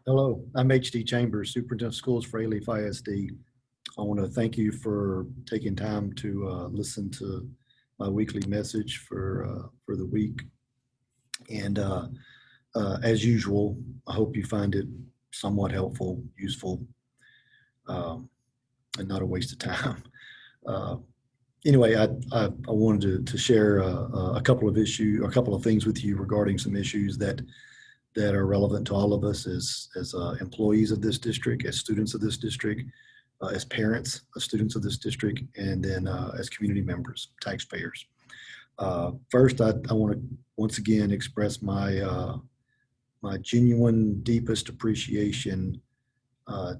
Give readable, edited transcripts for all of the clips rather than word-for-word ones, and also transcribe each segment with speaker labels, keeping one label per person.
Speaker 1: Hello, I'm H.D. Chambers, Superintendent of Schools for Alief ISD. I want to thank you for taking time to listen to my weekly message for the week. And as usual, I hope you find it somewhat helpful, useful, and not a waste of time. Uh, anyway, I wanted to share a couple of things with you regarding some issues that are relevant to all of us as employees of this district, as students of this district, as parents of students of this district, and then as community members, taxpayers. First, I want to once again express my genuine, deepest appreciation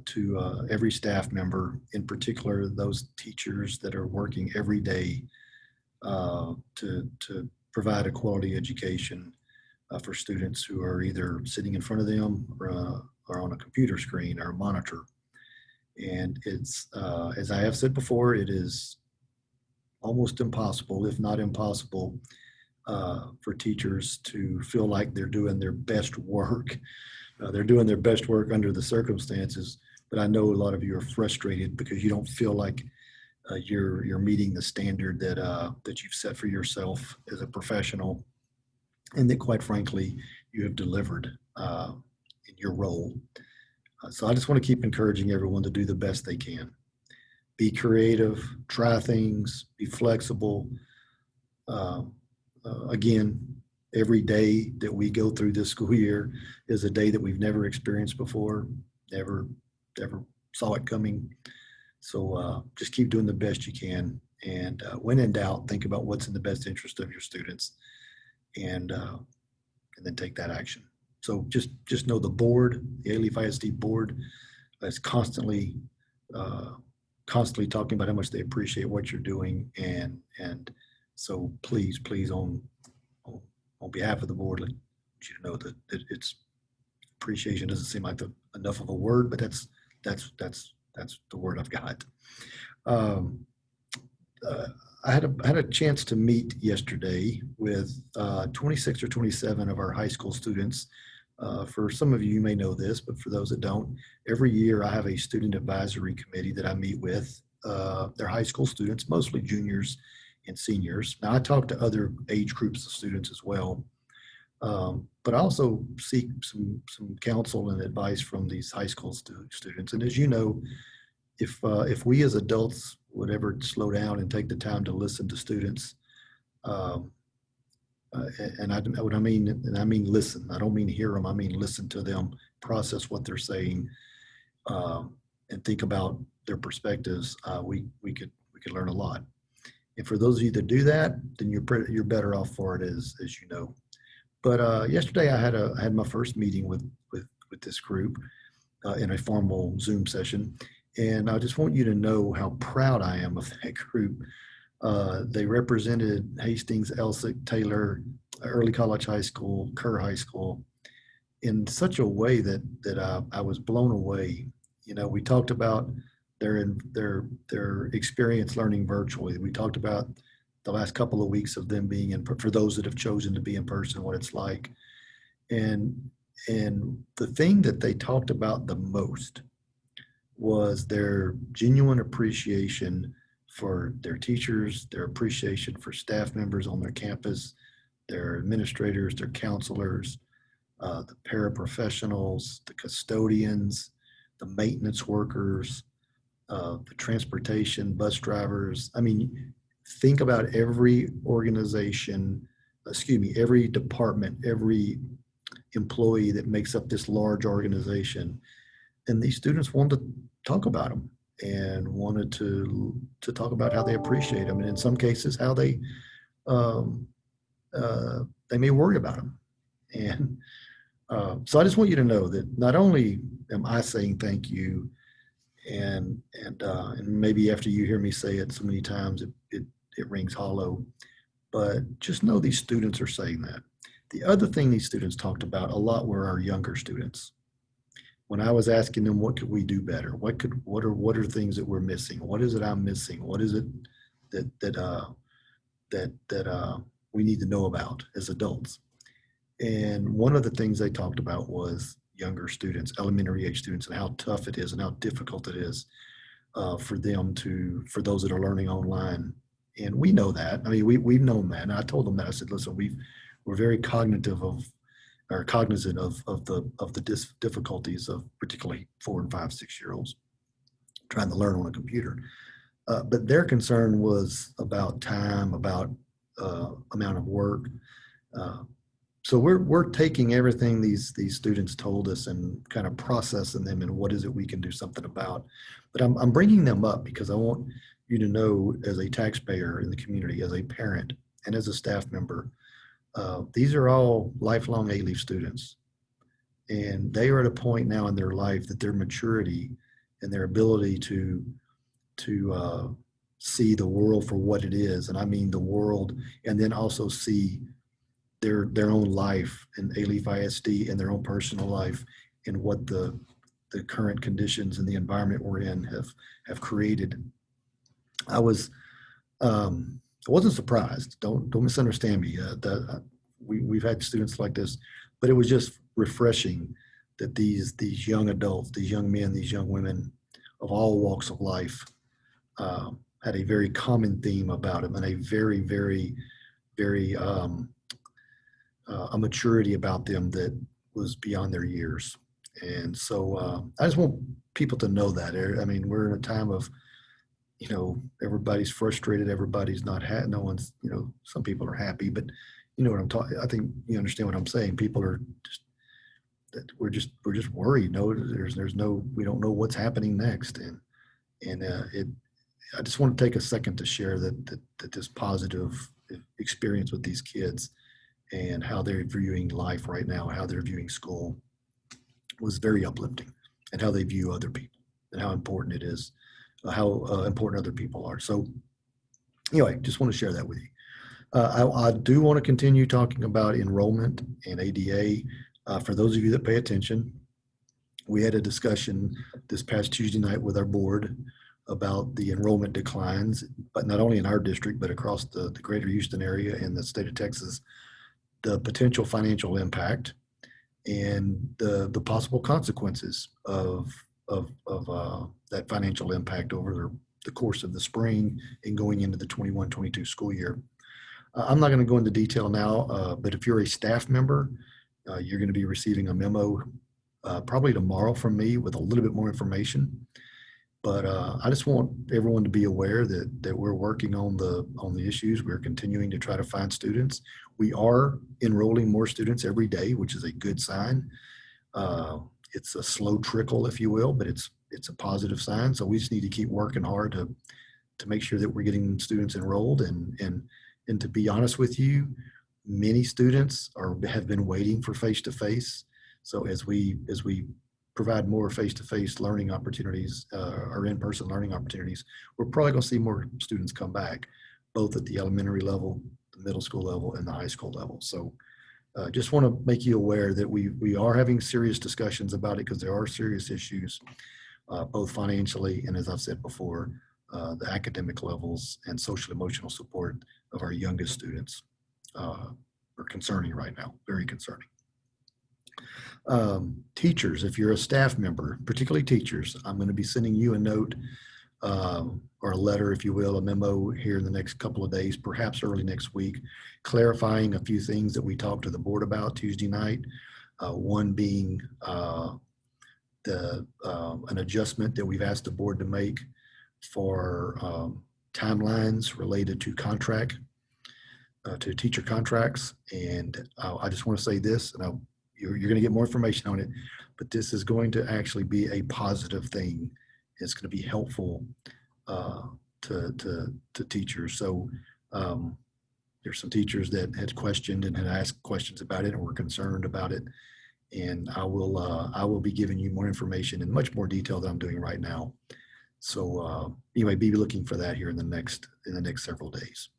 Speaker 1: to every staff member, in particular those teachers that are working every day to provide a quality education for students who are either sitting in front of them or on a computer screen or a monitor. And it's, as I have said before, it is almost impossible, if not impossible, for teachers to feel like they're doing their best work. They're doing their best work under the circumstances, but I know a lot of you are frustrated because you don't feel like you're meeting the standard that you've set for yourself as a professional, and that, quite frankly, you have delivered in your role. So I just want to keep encouraging everyone to do the best they can. Be creative, try things, be flexible. Again, every day that we go through this school year is a day that we've never experienced before, never saw it coming. So just keep doing the best you can. And when in doubt, think about what's in the best interest of your students, and then take that action. So just know the board, the Alief ISD board, is constantly talking about how much they appreciate what you're doing, and so please on behalf of the board, I want you to know that it's appreciation doesn't seem like enough of a word, but that's the word I've got. I had a chance to meet yesterday with 26 or 27 of our high school students. For some of you, you may know this, but for those that don't, every year I have a student advisory committee that I meet with. They're high school students, mostly juniors and seniors. Now, I talk to other age groups of students as well, but I also seek some counsel and advice from these high school students. And as you know, if we as adults would ever slow down and take the time to listen to students, and I mean listen. I don't mean hear them. I mean listen to them, process what they're saying, and think about their perspectives. We could learn a lot. And for those of you that do that, then you're better off for it, as you know. But yesterday I had my first meeting with this group in a formal Zoom session. And I just want you to know how proud I am of that group. They represented Hastings, Elsick, Taylor, Early College High School, Kerr High School, in such a way that I was blown away. You know, we talked about their experience learning virtually. We talked about the last couple of weeks of them being for those that have chosen to be in person, what it's like. And the thing that they talked about the most was their genuine appreciation for their teachers, their appreciation for staff members on their campus, their administrators, their counselors, the paraprofessionals, the custodians, the maintenance workers, the transportation, bus drivers. I mean, think about every organization, every department, every employee that makes up this large organization. And these students wanted to talk about them and wanted to talk about how they appreciate them, and in some cases how they may worry about them. And so I just want you to know that not only am I saying thank you, and maybe after you hear me say it so many times it rings hollow, but just know these students are saying that. The other thing these students talked about a lot were our younger students. When I was asking them, what could we do better? What are things that we're missing? What is it I'm missing? What is it that we need to know about as adults? And one of the things they talked about was younger students, elementary age students, and how tough it is and how difficult it is for those that are learning online. And we know that. I mean, we've known that. And I told them that. I said, listen, we're very cognizant of the difficulties of particularly 4 and 5, 6-year-olds trying to learn on a computer. But their concern was about time, about amount of work. So we're taking everything these students told us and kind of processing them and what is it we can do something about. But I'm bringing them up because I want you to know, as a taxpayer in the community, as a parent, and as a staff member, these are all lifelong Alief students. And they are at a point now in their life that their maturity and their ability to see the world for what it is, and I mean the world, and then also see their own life in Alief ISD and their own personal life and what the current conditions and the environment we're in have created. I wasn't surprised. Don't misunderstand me. We've had students like this, but it was just refreshing that these young adults, these young men, these young women of all walks of life had a very common theme about them and a very, very, very a maturity about them that was beyond their years. And so I just want people to know that. I mean, we're in a time of, everybody's frustrated. Everybody's not happy. No one's, some people are happy, but you know what I'm talking. I think you understand what I'm saying. People are we're just worried. No, there's no, we don't know what's happening next. I just want to take a second to share that this positive experience with these kids and how they're viewing life right now, how they're viewing school was very uplifting, and how they view other people and how important it is, how important other people are. So anyway, just want to share that with you. I do want to continue talking about enrollment and ADA. For those of you that pay attention, we had a discussion this past Tuesday night with our board about the enrollment declines, but not only in our district, but across the greater Houston area and the state of Texas, the potential financial impact and the possible consequences of that financial impact over the course of the spring and going into the 21-22 school year. I'm not going to go into detail now, but if you're a staff member, you're going to be receiving a memo probably tomorrow from me with a little bit more information. But I just want everyone to be aware that we're working on the issues. We're continuing to try to find students. We are enrolling more students every day, which is a good sign. It's a slow trickle, if you will, but it's a positive sign. So we just need to keep working hard to make sure that we're getting students enrolled. And to be honest with you, many students have been waiting for face-to-face. So as we provide more face-to-face learning opportunities or in-person learning opportunities, we're probably going to see more students come back, both at the elementary level, the middle school level, and the high school level. So just want to make you aware that we are having serious discussions about it because there are serious issues, both financially and, as I've said before, the academic levels and social emotional support of our youngest students are concerning right now, very concerning. Teachers, if you're a staff member, particularly teachers, I'm going to be sending you a note or a letter, if you will, a memo here in the next couple of days, perhaps early next week, clarifying a few things that we talked to the board about Tuesday night. One being an adjustment that we've asked the board to make for timelines related to to teacher contracts. And I just want to say this, and you're going to get more information on it, but this is going to actually be a positive thing. It's going to be helpful to teachers. So there's some teachers that had questioned and had asked questions about it and were concerned about it. And I will be giving you more information in much more detail than I'm doing right now. So anyway, be looking for that here in the next several days.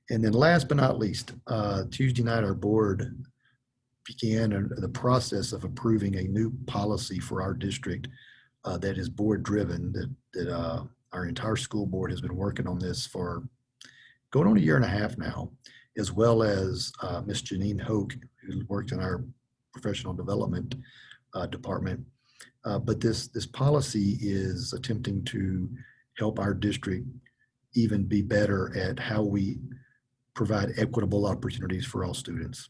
Speaker 1: And then last but not least, Tuesday night, our board began the process of approving a new policy for our district that is board driven, that our entire school board has been working on this for going on a year and a half now, as well as Miss Janine Hoke, who worked in our professional development department. But this policy is attempting to help our district even be better at how we provide equitable opportunities for all students.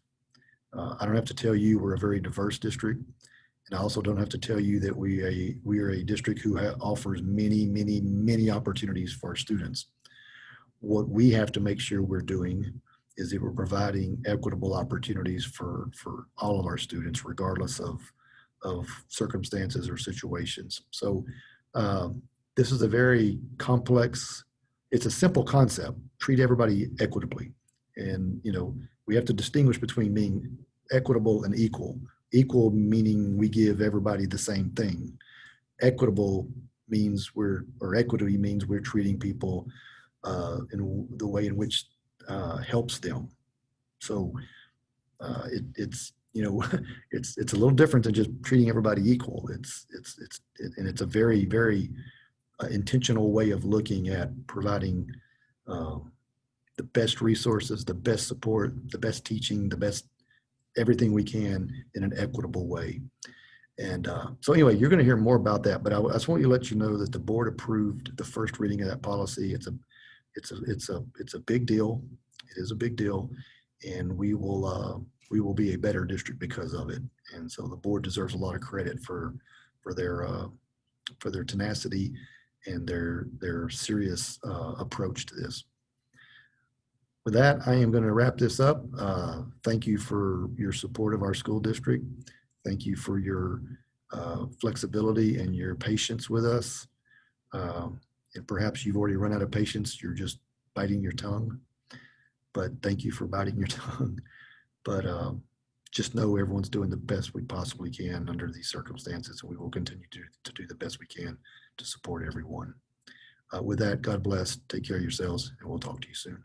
Speaker 1: I don't have to tell you we're a very diverse district, and I also don't have to tell you that we are a district who offers many opportunities for our students. What we have to make sure we're doing is that we're providing equitable opportunities for all of our students, regardless of circumstances or situations. So this is a very complex, it's a simple concept, treat everybody equitably. And, you know, we have to distinguish between being equitable and equal. Equal meaning we give everybody the same thing. Equitable means equity means we're treating people in the way in which helps them. So it's you know it's a little different than just treating everybody equal. It's a very intentional way of looking at providing the best resources, the best support, the best teaching, the best everything we can in an equitable way. And so anyway, you're going to hear more about that, but I just want to let you know that the board approved the first reading of that policy. It's a big deal. It is a big deal, and we will be a better district because of it. And so the board deserves a lot of credit for their tenacity and their serious approach to this. With that, I am going to wrap this up. Thank you for your support of our school district. Thank you for your flexibility and your patience with us. And perhaps you've already run out of patience. You're just biting your tongue. But thank you for biting your tongue. But just know everyone's doing the best we possibly can under these circumstances. And we will continue to do the best we can to support everyone. With that, God bless. Take care of yourselves, and we'll talk to you soon.